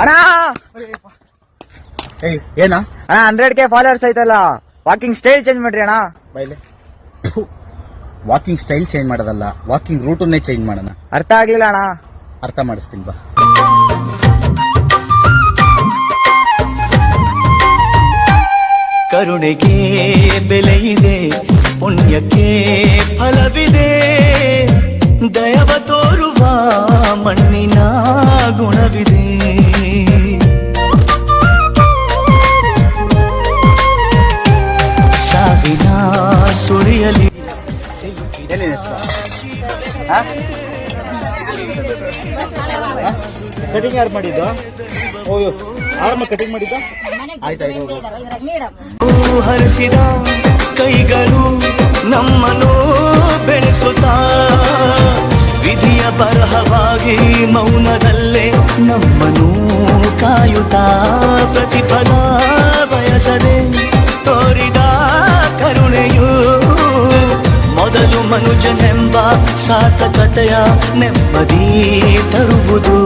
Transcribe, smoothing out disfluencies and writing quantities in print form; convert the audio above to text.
ಅಣ್ಣ ಏಯ್ ಏನ ಅಣ್ಣ 100K ಫಾಲೋವರ್ಸ್ ಐತಲ್ಲ, ವಾಕಿಂಗ್ ಸ್ಟೈಲ್ ಚೇಂಜ್ ಮಾಡ್ರಿ ಅಣ್ಣ. ಬೈಲೆ ವಾಕಿಂಗ್ ಸ್ಟೈಲ್ ಚೇಂಜ್ ಮಾಡೋದಲ್ಲ, ವಾಕಿಂಗ್ ರೂಟನ್ನೇ ಚೇಂಜ್ ಮಾಡೋಣ. ಅರ್ಥ ಆಗ್ಲಿಲ್ಲ ಅಣ್ಣ. ಅರ್ಥ ಮಾಡಿಸ್ತೀನಿ ಬಾ. ಕರುಣೆಗೆ ಬೆಲೆ ಇದೆ, ಪುಣ್ಯಕ್ಕೆ ಫಲವಿದೆ, ದಯವ ತೋರುವ ಮಣ್ಣಿನ ಗುಣವಿದೆ. ಸಾವಿನ ಸುಳಿಯಲಿ ಏನೇನು ಹೆಸರು? ಕಟಿಂಗ್ ಯಾರು ಮಾಡಿದ್ದು? ಓಯೋ ಆರಾಮ ಕಟಿಂಗ್ ಮಾಡಿದ್ದ? ಆಯ್ತಾಯ್ತು. ಹರಿಸಿದ ಕೈಗಳು ನಮ್ಮನ್ನು ಬೆಳೆಸುತ್ತಾ, ವಿಧಿಯ ಬರಹವಾಗಿ ಮೌನದಲ್ಲೇ ನಮ್ಮನ್ನು ಕಾಯುತ್ತಾ, ಪ್ರತಿಫಲ ಬಯಸದೆ ತೋರಿದ ಕರುಣೆಯು ಮೊದಲು ಮನುಜನೆಂಬ ಸಾರ್ಥಕತೆಯ ನೆಮ್ಮದಿ ತರುವುದು.